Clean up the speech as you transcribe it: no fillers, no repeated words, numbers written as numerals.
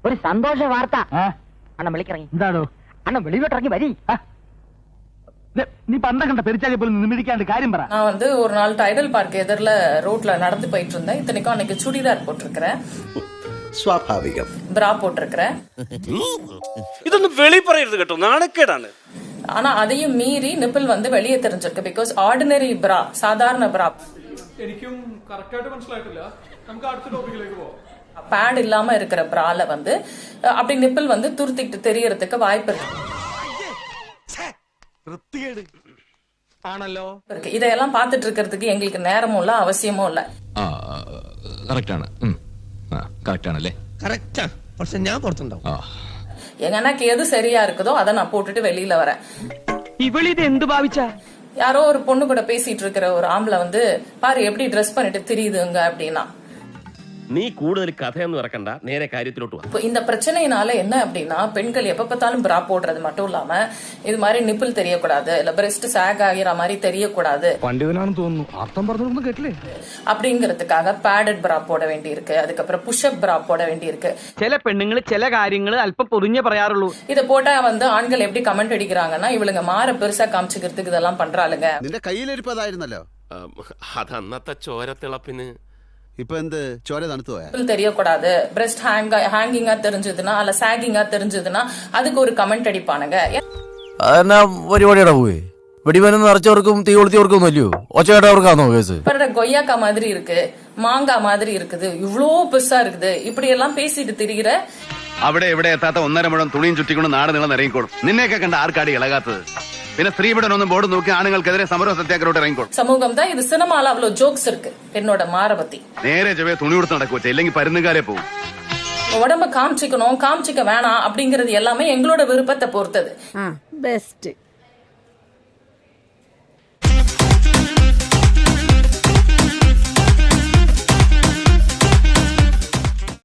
ഒരു സന്തോഷ വാർത്ത. അണ്ണൻ വിളിക്കിറങ്ങി. എന്താണോ അണ്ണൻ വെളിയിലോട്ടിറങ്ങി വരി. நீ பந்த கண்ட பெருச்சாலி போல நிமிடிக்காண்டு காரியம் பரா. நான் வந்து ஒரு நாள் டைடல் பார்க் எதிரில ரோட்ல நடந்து போயிட்டு இருந்தேன். இத்தனைக்கும் அன்னைக்கு சுடிதார் போட்டிருக்கிறேன். സ്വാഭാവികം. ബ്രാ போட்டிருக்கிறேன். ഇതൊന്നും വെളി പറയരുത് കേട്ടോ, നാണക്കേടാണ്. ஆனா அதையும் மீறி நிப்பிள் வந்து வெளியே தெரிஞ்சிருக்கு. பிகாஸ் ஆர்டினரி ബ്രാ, சாதாரண ബ്രാ. എനിക്കും കറക്റ്റ് ആയിട്ട് മനസ്സിലായിട്ടില്ല. നമുക്ക് അടുത്ത ടോപ്പിക്കിലേക്ക് പോവാം. பேட் இல்லாம இருக்கிற ப்ரால வந்து அப்படி நிப்பிள் வந்து துருத்திட்டு தெரியறதுக்கு வாய்ப்பு இருக்கு. ആണല്ലോ. ഇതെല്ലാം പാത്തിട്ട് இருக்கிறதுக்கு எங்களுக்கு நேரமும் இல்ல, அவசியமும் இல்ல. കറക്റ്റാണ്. കറക്റ്റാണല്ലേ? കറക്റ്റാ. പക്ഷെ ഞാൻ പുറത്തുണ്ടാവും. எனக்கு எது சரியா இருக்குதோ அதை நான் போட்டுட்டு வெளியில வரேன். ഇവളി ഇത് എന്ത് ഭാവിച്ചാ? யாரோ ஒரு பொண்ணு கூட பேசிட்டு இருக்கிற ஒரு ஆம்பளை வந்து பாரு எப்படி ட்ரெஸ் பண்ணிட்டு தெரியுதுங்க அப்படின்னா. നീ കൂടുതൽ കഥയൊന്നും ഇറക്കണ്ട, നേരെ കാര്യത്തിലോട്ട് വാ. இந்த பிரச்சனையினால என்ன அப்படின்னா, பெண்கள் எப்ப பார்த்தாலும் பிரா போடுறது மட்டும் இல்லாம இது மாதிரி நிப்பிள் தெரியக்கூடாது, இல்ல பிரஸ்ட் சாக் ஆகிற மாதிரி தெரியக்கூடாது. പണ്ഡിതനാണെന്ന് തോന്നുന്നു. അർത്ഥം പറഞ്ഞൊന്നും കേട്ടില്ലേ? அப்படிங்கறதுக்காக பேடட் பிரா போட வேண்டி இருக்கு. அதுக்கப்புறம் புஷ்அப் பிரா போட வேண்டி இருக்கு. ചില പെണ്ണുങ്ങൾ ചില കാര്യങ്ങൾ അല്പം പൊതിഞ്ഞേ പറയാറുള്ളൂ. இத போட்டா வந்து ஆண்கள் எப்படி கமெண்ட் அடிக்கிறாங்கன்னா, இவளுங்க மாற பெருசா காமிச்சுக்கிறதுக்கு இதெல்லாம் பண்றாளுங்க. നിന്റെ കയ്യിലിരിപ്പതായിരുന്നല്ലോ. അത് അന്നത്തെ ചോരത്തിളപ്പിന്. ഇപ്പൊ എന്ത് ചോര തണുത്തു പോയാ? தெரியக்கூடாது, பிரஸ்ட் ஹேங்கிங்கா தெரிஞ்சதுன்னா அல்ல சாகிங்கா தெரிஞ்சதுன்னா அதுக்கு ஒரு கமெண்ட் அடிப்பானுங்க. അതെന്നാ പരിപാടിയുടെ പോയി വെടിമരുന്ന് നിറച്ചവർക്കും തീ കൊളുത്തിയവർക്കും ഒന്നുമില്ലയോ? ഒച്ചയായിട്ടവർക്കാണോ കേസ്? கொய்யாக்கா மாதிரி இருக்கு, மாங்கா மாதிரி இருக்குது, இவ்வளோ பெருசா இருக்குது, இப்படி எல்லாம் பேசிட்டு திரிகிற. അവിടെ ഇവിടെ എത്താത്ത 1.5 മുഴം തുണിയും ചുറ്റിക്കൊണ്ട് നാട് നീളം ഇറങ്ങിക്കോളും. നിന്നെയൊക്കെ കണ്ട ആർക്കാടി ഇളകാത്തത്? പിന്നെ സ്ത്രീപീഡനൊന്നും ബോർഡ് നോക്കി ആണുങ്ങൾക്കെതിരെ സമര സത്യാഗ്രഹോട്ട് ഇറങ്ങിക്കോളും. சமூகம் தான் இது. சினிமால அவ்வளவு ஜோக்ஸ் இருக்கு என்னோட மாற பத்தி. നേരെ ചെവേ തുണി കൊടുത്ത് നടക്കുവച്ച, ഇല്ലെങ്കിൽ പരുന്നുകാരെ പോകും. உடம்ப காமிச்சிக்கணும், காமிச்சிக்க வேணாம் அப்படிங்கறது எல்லாமே எங்களோட விருப்பத்தை பொறுத்தது. பெஸ்ட்.